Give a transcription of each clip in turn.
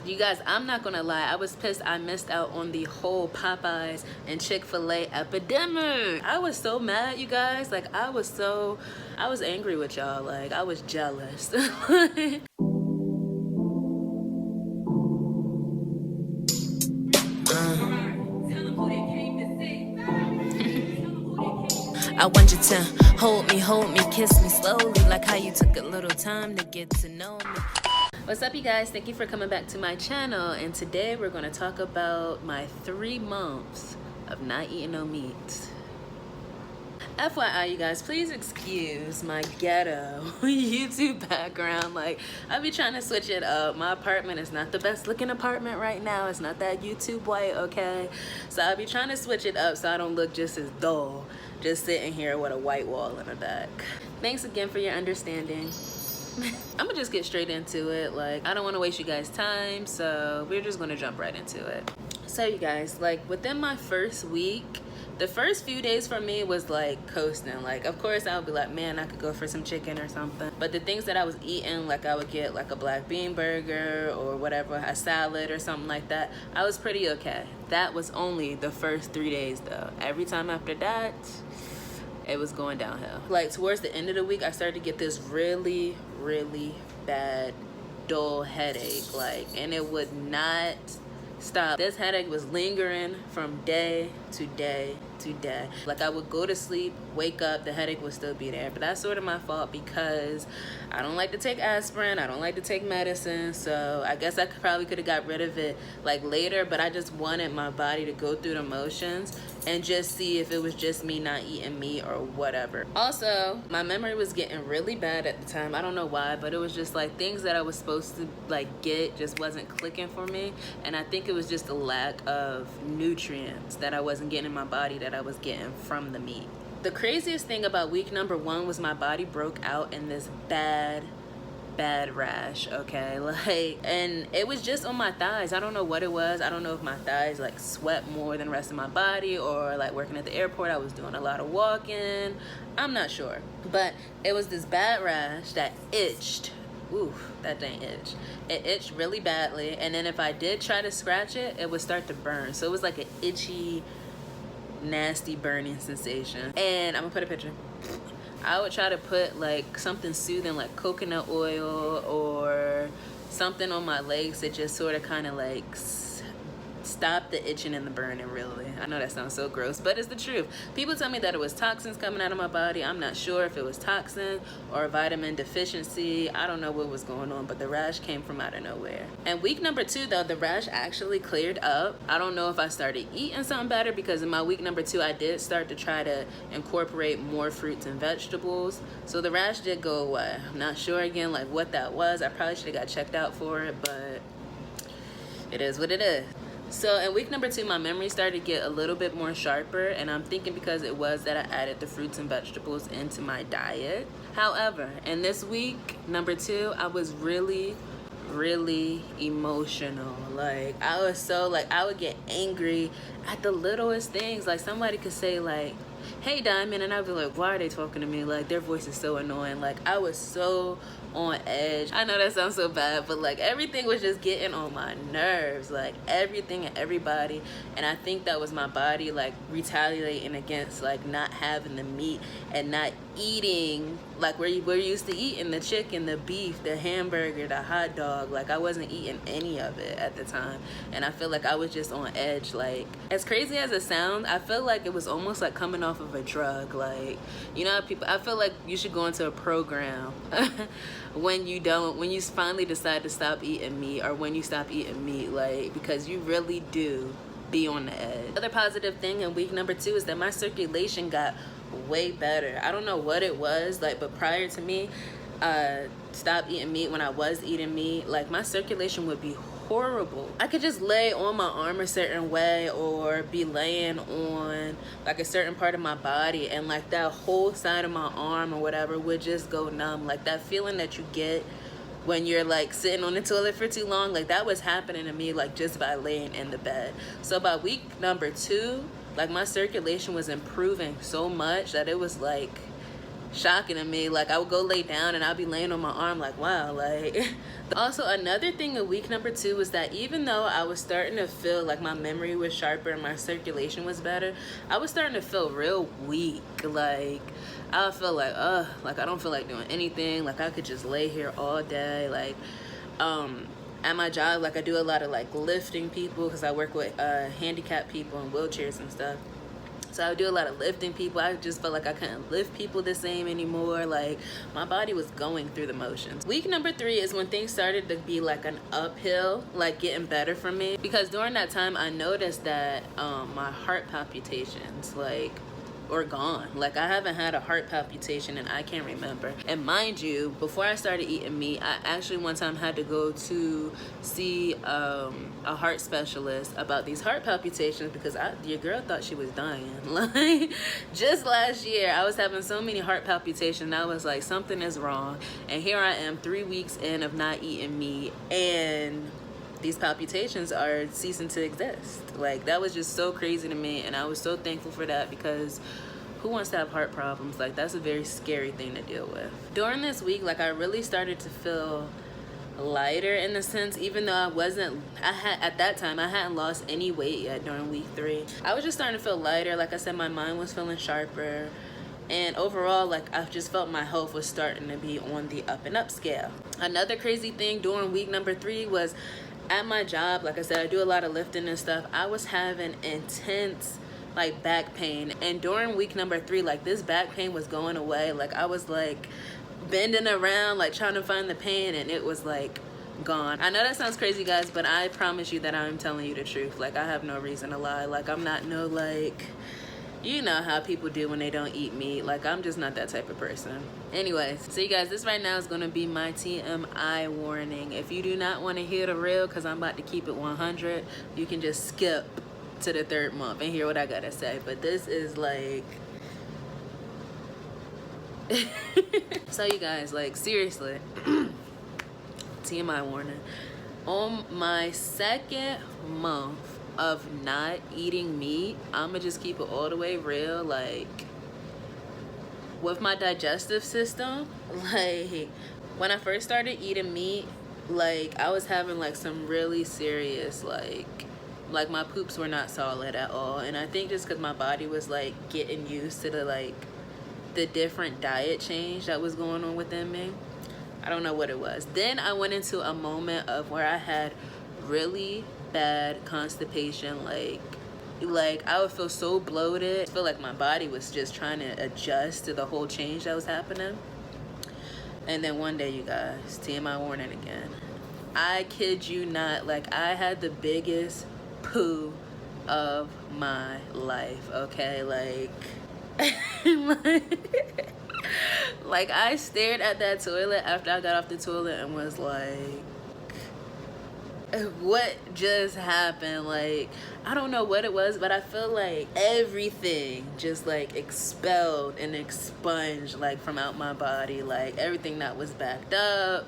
You guys, I'm not gonna lie, I was pissed I missed out on the whole Popeyes and Chick-fil-A epidemic. I was so mad, you guys. Like, I was angry with y'all. Like, I was jealous. I want you to hold me, kiss me slowly, like how you took a little time to get to know me. What's up, you guys? Thank you for coming back to my channel, and today we're going to talk about my 3 months of not eating no meat. FYI, you guys, please excuse my ghetto YouTube background. Like, I be trying to switch it up. My apartment is not the best looking apartment right now. It's not that YouTube white, okay? So I be trying to switch it up so I don't look just as dull, just sitting here with a white wall in the back. Thanks again for your understanding. I'm gonna just get straight into it. Like, I don't want to waste you guys' time, so we're just gonna jump right into it. So you guys, like, within my first week, the first few days for me was like coasting. Like, of course I would be like, man, I could go for some chicken or something, but the things that I was eating, like I would get like a black bean burger or whatever, a salad or something like that, I was pretty okay. That was only the first 3 days though. Every time after that, it was going downhill. Like, towards the end of the week, I started to get this really bad dull headache, like, and it would not stop. This headache was lingering from day to day to day. Like, I would go to sleep, wake up, the headache would still be there. But that's sort of my fault because I don't like to take aspirin, I don't like to take medicine, so I guess I probably could have got rid of it like later, but I just wanted my body to go through the motions and just see if it was just me not eating meat or whatever. Also, my memory was getting really bad at the time. I don't know why, but it was just like things that I was supposed to like get just wasn't clicking for me, and I think it was just a lack of nutrients that I wasn't getting in my body that I was getting from the meat. The craziest thing about week number 1 was my body broke out in this bad rash, okay? Like, and it was just on my thighs. I don't know what it was. I don't know if my thighs like sweat more than the rest of my body, or like working at the airport I was doing a lot of walking. I'm not sure, but it was this bad rash that itched. Oof, that dang itch. It itched really badly, and then if I did try to scratch it, it would start to burn. So it was like an itchy, nasty burning sensation. And I'm gonna put a picture. I would try to put like something soothing like coconut oil or something on my legs that just sort of kind of like stop the itching and the burning, really. I know that sounds so gross, but it's the truth. People tell me that it was toxins coming out of my body. I'm not sure if it was toxin or vitamin deficiency. I don't know what was going on, but the rash came from out of nowhere. And week number 2 though, the rash actually cleared up. I don't know if I started eating something better, because in my week number 2 I did start to try to incorporate more fruits and vegetables, so the rash did go away. I'm not sure again like what that was. I probably should have got checked out for it, but it is what it is. So in week number 2, my memory started to get a little bit more sharper, and I'm thinking because it was that I added the fruits and vegetables into my diet. However, in this week number 2, I was really emotional. Like, I was so like, I would get angry at the littlest things. Like, somebody could say like, hey Diamond, and I'd be like, why are they talking to me? Like, their voice is so annoying. Like, I was so on edge. I know that sounds so bad, but like everything was just getting on my nerves, like everything and everybody. And I think that was my body like retaliating against like not having the meat and not eating like we're used to eating the chicken, the beef, the hamburger, the hot dog. Like, I wasn't eating any of it at the time, and I feel like I was just on edge. Like, as crazy as it sounds, I feel like it was almost like coming off of a drug. Like, you know, people, I feel like you should go into a program when you finally decide to stop eating meat, or when you stop eating meat, like, because you really do be on the edge. Another positive thing in week number 2 is that my circulation got way better. I don't know what it was, like, but prior to me stop eating meat, when I was eating meat, like, my circulation would be horrible. I could just lay on my arm a certain way, or be laying on like a certain part of my body, and like that whole side of my arm or whatever would just go numb. Like, that feeling that you get when you're like sitting on the toilet for too long, like that was happening to me, like just by laying in the bed. So by week number 2, like, my circulation was improving so much that it was like shocking to me. Like, I would go lay down and I'd be laying on my arm like, wow, like. Also, another thing in week number 2 was that even though I was starting to feel like my memory was sharper and my circulation was better, I was starting to feel real weak. Like, I feel like, I don't feel like doing anything. Like, I could just lay here all day. Like, at my job, like, I do a lot of like lifting people because I work with handicapped people in wheelchairs and stuff. So I would do a lot of lifting people. I just felt like I couldn't lift people the same anymore. Like, my body was going through the motions. Week number 3 is when things started to be like an uphill, like getting better for me. Because during that time, I noticed that my heart palpitations, like, or gone. Like, I haven't had a heart palpitation and I can't remember. And mind you, before I started eating meat, I actually one time had to go to see a heart specialist about these heart palpitations because your girl thought she was dying. Like, just last year I was having so many heart palpitations and I was like, something is wrong. And here I am 3 weeks in of not eating meat and these palpitations are ceasing to exist. Like, that was just so crazy to me, and I was so thankful for that because who wants to have heart problems? Like, that's a very scary thing to deal with. During this week, like, I really started to feel lighter in the sense, even though at that time I hadn't lost any weight yet during week 3. I was just starting to feel lighter. Like I said, my mind was feeling sharper, and overall, like, I just felt my health was starting to be on the up and up scale. Another crazy thing during week number 3 was at my job. Like I said, I do a lot of lifting and stuff. I was having intense like back pain, and during week number 3, like, this back pain was going away. Like, I was like bending around like trying to find the pain and it was like gone. I know that sounds crazy, guys, but I promise you that I'm telling you the truth. Like, I have no reason to lie. Like, I'm not no, like, you know how people do when they don't eat meat. Like, I'm just not that type of person. Anyways, so you guys, this right now is going to be my TMI warning. If you do not want to hear the real, because I'm about to keep it 100, you can just skip to the 3rd month and hear what I gotta say. But this is like so you guys, like, seriously, TMI warning. On my 2nd month of not eating meat, I'ma just keep it all the way real. Like, with my digestive system, like, when I first started eating meat, like, I was having like some really serious like my poops were not solid at all. And I think just because my body was like getting used to the different diet change that was going on within me. I don't know what it was. Then I went into a moment of where I had really bad constipation. Like I would feel so bloated. I feel like my body was just trying to adjust to the whole change that was happening. And then one day, you guys, TMI warning again, I kid you not, like, I had the biggest poo of my life, okay? Like like, I stared at that toilet after I got off the toilet and was like, what just happened? Like, I don't know what it was, but I feel like everything just like expelled and expunged like from out my body. Like, everything that was backed up,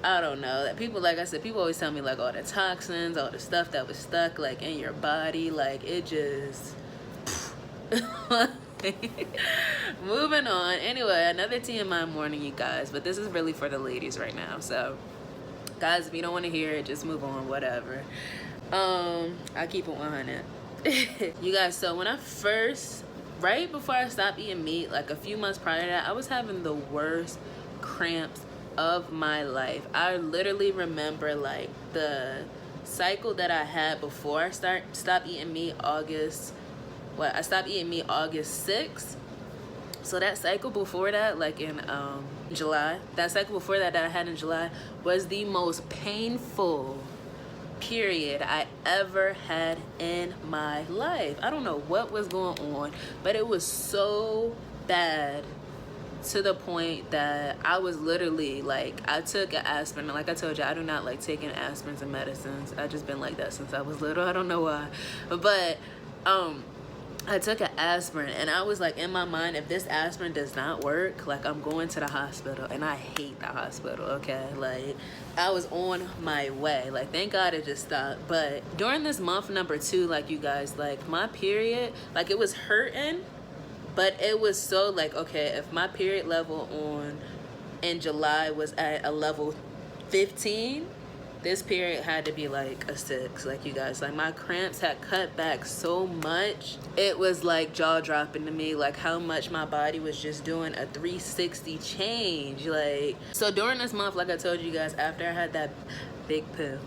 I don't know. That people, like I said, people always tell me like all the toxins, all the stuff that was stuck like in your body, like it just moving on. Anyway, another TMI warning, you guys, but this is really for the ladies right now. So guys, if you don't want to hear it, just move on, whatever. I keep it 100. You guys, so when I first, right before I stopped eating meat, like a few months prior to that, I was having the worst cramps of my life. I literally remember like the cycle that I had before I stopped eating meat I stopped eating meat August 6th. So that cycle before that, like in July, that cycle before that I had in July was the most painful period I ever had in my life. I don't know what was going on, but it was so bad to the point that I was literally like, I took an aspirin. Like I told you, I do not like taking aspirins and medicines. I've just been like that since I was little. I don't know why, but I took an aspirin and I was like, in my mind, if this aspirin does not work, like I'm going to the hospital. And I hate the hospital, okay? Like, I was on my way. Like, thank God it just stopped. But during this month number 2, like, you guys, like my period, like it was hurting, But it was so like, okay, if my period level on in July was at a level 15, this period had to be like a 6. Like, you guys, like my cramps had cut back so much, it was like jaw dropping to me, like how much my body was just doing a 360 change. Like, so during this month, like I told you guys, after I had that big poo,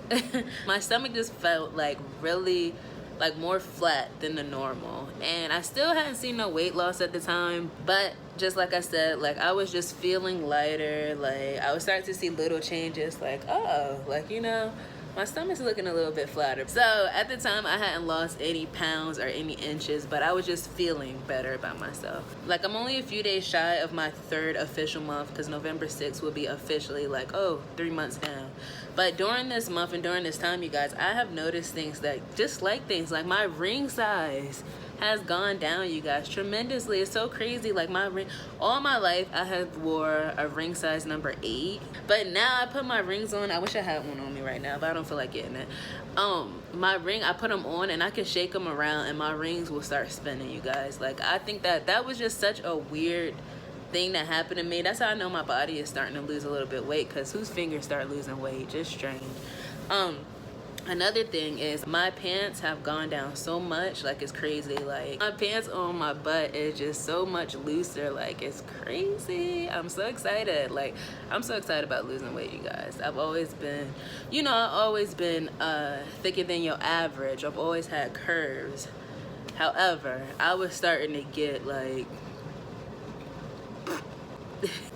my stomach just felt like really like more flat than the normal, and I still hadn't seen no weight loss at the time, but just like I said, like I was just feeling lighter. Like I was starting to see little changes, like, oh, like, you know, my stomach's looking a little bit flatter. So at the time I hadn't lost any pounds or any inches, but I was just feeling better about myself. Like I'm only a few days shy of my 3rd official month, because November 6th will be officially like, oh, 3 months down. But during this month and during this time, you guys, I have noticed things that just like my ring size has gone down, you guys, tremendously. It's so crazy. Like my ring, all my life I have wore a ring size number 8, but now I put my rings on. I wish I had one on me right now, but I don't feel like getting it. My ring, I put them on and I can shake them around and my rings will start spinning, you guys. Like I think that was just such a weird thing that happened to me. That's how I know my body is starting to lose a little bit weight, because whose fingers start losing weight? Just strange. Another thing is my pants have gone down so much, like it's crazy. Like my pants on my butt is just so much looser, like it's crazy. I'm so excited. Like I'm so excited about losing weight, you guys. I've always been, you know, I've always been thicker than your average. I've always had curves. However, I was starting to get like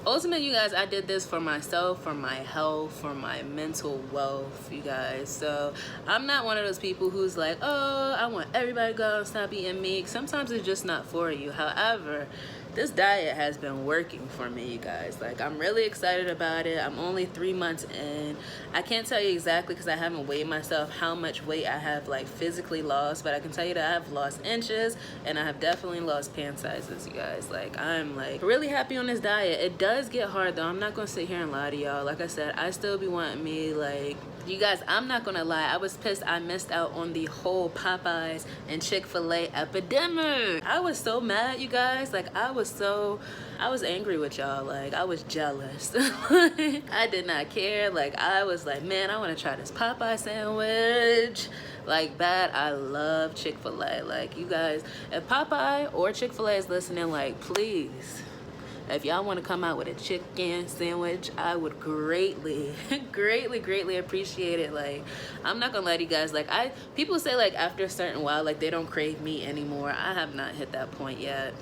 ultimately, you guys, I did this for myself, for my health, for my mental wealth, you guys. So I'm not one of those people who's like, oh, I want everybody to go and stop eating meat. Sometimes it's just not for you. However, this diet has been working for me, you guys. Like I'm really excited about it. I'm only 3 months in. I can't tell you exactly, because I haven't weighed myself, how much weight I have like physically lost, but I can tell you that I have lost inches and I have definitely lost pant sizes, you guys. Like I'm like really happy on this diet. It does get hard though. I'm not gonna sit here and lie to y'all. Like I said, I still be wanting me, like, you guys, I'm not gonna lie, I was pissed I missed out on the whole Popeyes and Chick-fil-A epidemic. I was so mad, you guys. Like I was angry with y'all. Like I was jealous. I did not care. Like I was like, man, I want to try this Popeye sandwich. Like that, I love Chick-fil-A. Like you guys, if Popeye or Chick-fil-A is listening, like please, if y'all want to come out with a chicken sandwich, I would greatly greatly appreciate it. Like I'm not gonna lie to you guys, like people say like after a certain while, like they don't crave meat anymore. I have not hit that point yet.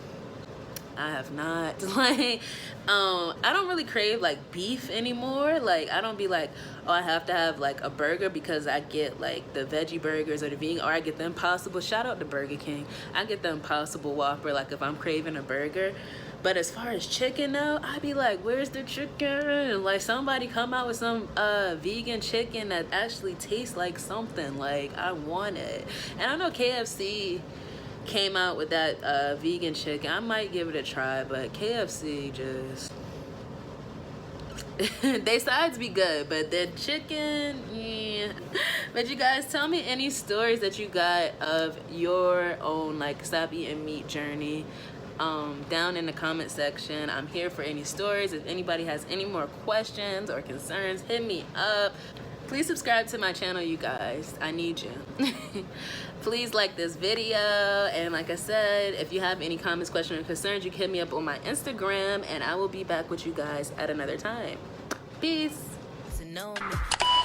I have not. Like I don't really crave like beef anymore. Like I don't be like, oh, I have to have like a burger because I get like the veggie burgers or the vegan, or I get the Impossible. Shout out to Burger King. I get the Impossible Whopper like if I'm craving a burger. But as far as chicken though, I be like, where's the chicken? Like somebody come out with some vegan chicken that actually tastes like something. Like I want it. And I know KFC came out with that vegan chicken. I might give it a try, but KFC just they sides be good, but the chicken, yeah. But you guys, tell me any stories that you got of your own like stop eating meat journey down in the comment section. I'm here for any stories. If anybody has any more questions or concerns, hit me up. Please subscribe to my channel, you guys. I need you. Please like this video, and like I said, if you have any comments, questions, or concerns, you can hit me up on my Instagram, and I will be back with you guys at another time. Peace.